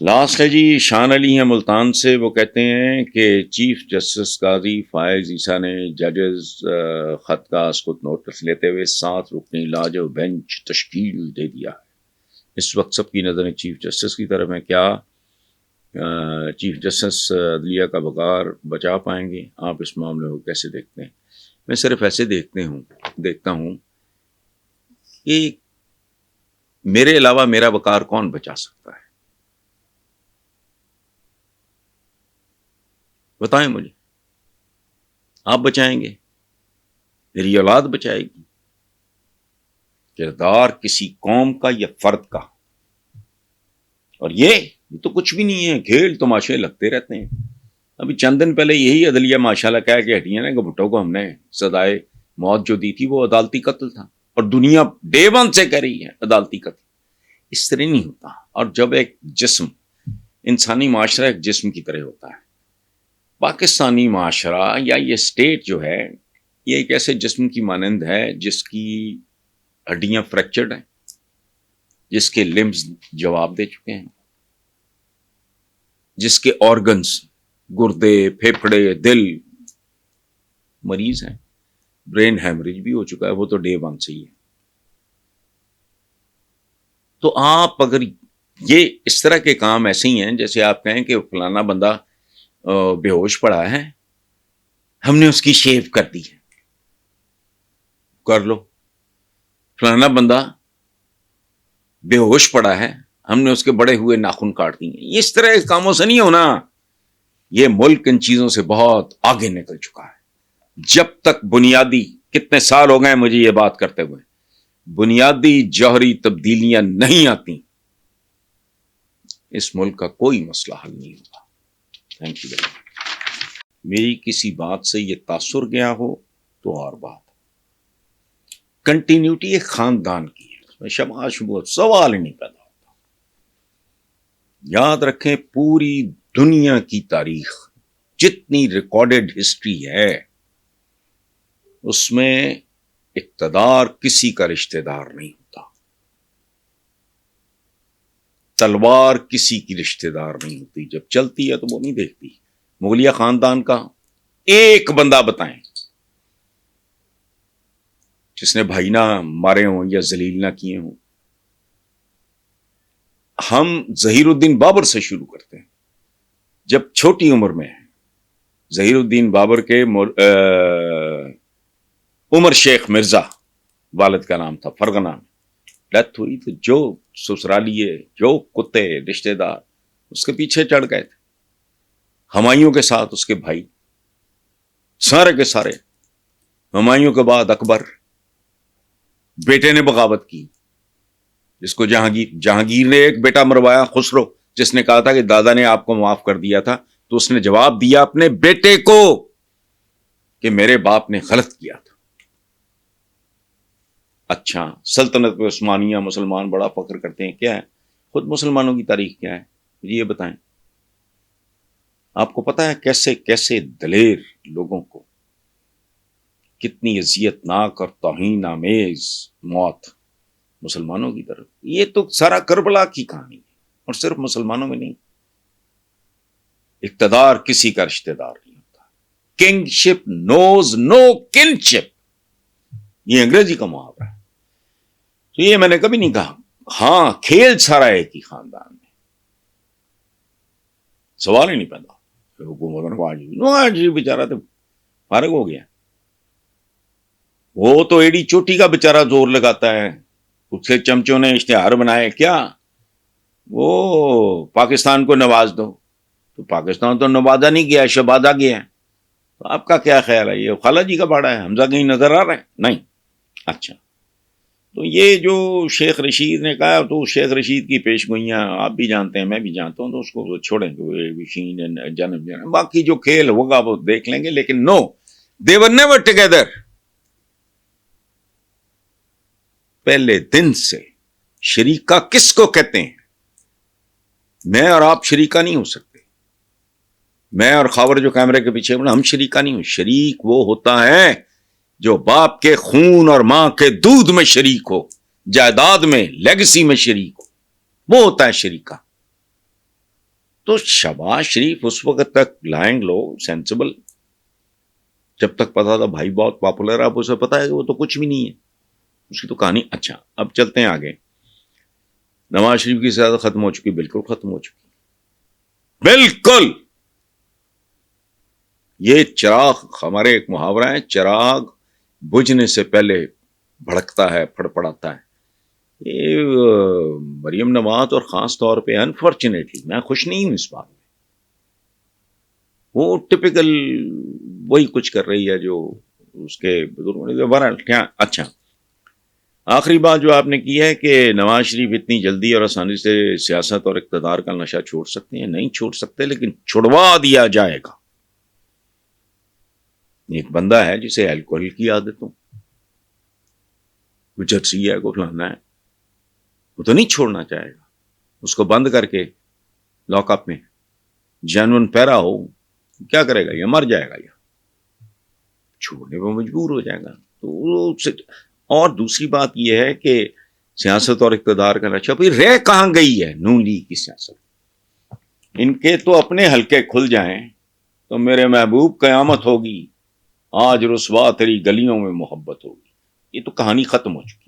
Last ہے جی، شان علی ہیں ملتان سے. وہ کہتے ہیں کہ چیف جسٹس قاضی فائز عیسیٰ نے ججز خط کا اسکت نوٹس لیتے ہوئے 7 رکنی لاجو بینچ تشکیل دے دیا ہے. اس وقت سب کی نظریں چیف جسٹس کی طرف ہیں. کیا چیف جسٹس عدلیہ کا وقار بچا پائیں گے؟ آپ اس معاملے کو کیسے دیکھتے ہیں؟ میں صرف ایسے دیکھتا ہوں کہ میرے علاوہ میرا وقار کون بچا سکتا ہے؟ بتائیں مجھے. آپ بچائیں گے؟ میری اولاد بچائے گی؟ کردار کسی قوم کا یا فرد کا، اور یہ تو کچھ بھی نہیں ہے، کھیل تماشے لگتے رہتے ہیں. ابھی چند دن پہلے یہی عدلیہ ماشاءاللہ کہہ کے ہٹی ہے نا کہ بھٹو کو ہم نے سزائے موت جو دی تھی وہ عدالتی قتل تھا، اور دنیا ڈے ون سے کہہ رہی ہے عدالتی قتل. اس طرح نہیں ہوتا. اور جب ایک جسم، انسانی معاشرہ ایک جسم کی طرح ہوتا ہے، پاکستانی معاشرہ یا یہ اسٹیٹ جو ہے یہ ایک ایسے جسم کی مانند ہے جس کی ہڈیاں فریکچرڈ ہیں، جس کے لمبز جواب دے چکے ہیں، جس کے آرگنز، گردے، پھیپھڑے، دل مریض ہیں. برین ہیمریج بھی ہو چکا ہے، وہ تو ڈے ون سے ہی ہے. تو آپ اگر یہ اس طرح کے کام ایسے ہی ہیں جیسے آپ کہیں کہ فلانا بندہ بے ہوش پڑا ہے، ہم نے اس کی شیو کر دی ہے، کر لو. فلانا بندہ بے ہوش پڑا ہے، ہم نے اس کے بڑے ہوئے ناخن کاٹ دیے. اس طرح کے کاموں سے نہیں ہونا. یہ ملک ان چیزوں سے بہت آگے نکل چکا ہے. جب تک بنیادی، کتنے سال ہو گئے مجھے یہ بات کرتے ہوئے، بنیادی جوہری تبدیلیاں نہیں آتی، اس ملک کا کوئی مسئلہ حل نہیں ہوگا. Thank you. میری کسی بات سے یہ تاثر گیا ہو تو اور بات. کنٹینیوٹی ایک خاندان کی ہے، اس میں شبہ شبہت سوال ہی نہیں پیدا ہوتا. یاد رکھیں پوری دنیا کی تاریخ، جتنی ریکارڈڈ ہسٹری ہے، اس میں اقتدار کسی کا رشتہ دار نہیں ہوتا، تلوار کسی کی رشتہ دار نہیں ہوتی. جب چلتی ہے تو وہ نہیں دیکھتی. مغلیہ خاندان کا ایک بندہ بتائیں جس نے بھائی نہ مارے ہوں یا ذلیل نہ کیے ہوں. ہم ظہیر الدین بابر سے شروع کرتے ہیں. جب چھوٹی عمر میں ظہیر الدین بابر کے عمر شیخ مرزا والد کا نام تھا، فرغانہ میں ڈیتھ ہوئی تو جو سسرالیے، جو کتے رشتہ دار اس کے پیچھے چڑھ گئے تھے. ہمایوں کے ساتھ اس کے بھائی، سارے کے سارے. ہمایوں کے بعد اکبر، بیٹے نے بغاوت کی، جس کو جہانگیر نے ایک بیٹا مروایا، خسرو، جس نے کہا تھا کہ دادا نے آپ کو معاف کر دیا تھا، تو اس نے جواب دیا اپنے بیٹے کو کہ میرے باپ نے غلط کیا تھا. اچھا، سلطنت عثمانیہ مسلمان بڑا فخر کرتے ہیں، کیا ہے خود مسلمانوں کی تاریخ کیا ہے مجھے یہ بتائیں. آپ کو پتا ہے کیسے کیسے دلیر لوگوں کو کتنی اذیت ناک اور توہین آمیز موت مسلمانوں کی طرف. یہ تو سارا کربلا کی کہانی ہے، اور صرف مسلمانوں میں نہیں. اقتدار کسی کا رشتہ دار نہیں ہوتا. کنگ شپ نوز نو کن شپ، یہ انگریزی کا محاورہ ہے. تو یہ میں نے کبھی نہیں کہا. ہاں، کھیل سارا ایک ہی خاندان میں، سوال ہی نہیں پیدا. حکومت نواز جی بیچارہ تو فارغ ہو گیا، وہ تو ایڈی چوٹی کا بیچارہ زور لگاتا ہے. اس کے چمچوں نے اشتہار بنائے کیا، وہ پاکستان کو نواز دو، تو پاکستان تو نوازا نہیں گیا، شبازا گیا. تو آپ کا کیا خیال ہے، یہ خالہ جی کا باڑا ہے؟ حمزہ کہیں نظر آ رہا ہے؟ نہیں. اچھا، تو یہ جو شیخ رشید نے کہا، تو شیخ رشید کی پیش گوئیاں آپ بھی جانتے ہیں، میں بھی جانتا ہوں، تو اس کو چھوڑیں گے. جنم باقی جو کھیل ہوگا وہ دیکھ لیں گے، لیکن نو، they were never together. پہلے دن سے شریکہ کس کو کہتے ہیں؟ میں اور آپ شریکہ نہیں ہو سکتے. میں اور خاور جو کیمرے کے پیچھے ہم شریکہ نہیں ہو. شریک وہ ہوتا ہے جو باپ کے خون اور ماں کے دودھ میں شریک ہو، جائیداد میں، لیگسی میں شریک ہو، وہ ہوتا ہے شریکہ. تو شہباز شریف اس وقت تک لائنگ لو سینسیبل، جب تک پتا تھا بھائی بہت پاپولر ہے، اب اسے پتا ہے کہ وہ تو کچھ بھی نہیں ہے، اس کی تو کہانی. اچھا اب چلتے ہیں آگے. نواز شریف کی سیاست ختم ہو چکی، بالکل ختم ہو چکی، بالکل. یہ چراغ، ہمارے ایک محاورہ ہے، چراغ بجھنے سے پہلے بھڑکتا ہے، پھڑپڑاتا ہے. یہ مریم نواز اور خاص طور پہ انفارچونیٹلی میں خوش نہیں ہوں اس بات میں، وہ ٹپیکل وہی کچھ کر رہی ہے جو اس کے بزرگوں نے. اچھا آخری بات جو آپ نے کی ہے کہ نواز شریف اتنی جلدی اور آسانی سے سیاست اور اقتدار کا نشہ چھوڑ سکتے ہیں، نہیں چھوڑ سکتے، لیکن چھڑوا دیا جائے گا. ایک بندہ ہے جسے الکوہل کی عادتوں، کوئی جرسی ہے، کوئی فلانا ہے، وہ تو نہیں چھوڑنا چاہے گا. اس کو بند کر کے لاک اپ میں جینون پیرا ہو، کیا کرے گا؟ یا مر جائے گا یا چھوڑنے پہ مجبور ہو جائے گا. تو اور دوسری بات یہ ہے کہ سیاست اور اقتدار کا نشہ پھر رہ کہاں گئی ہے نون لیگ کی سیاست. ان کے تو اپنے حلقے کھل جائیں تو میرے محبوب قیامت ہوگی، آج رسوا تیری گلیوں میں محبت ہوگی. یہ تو کہانی ختم ہو چکی.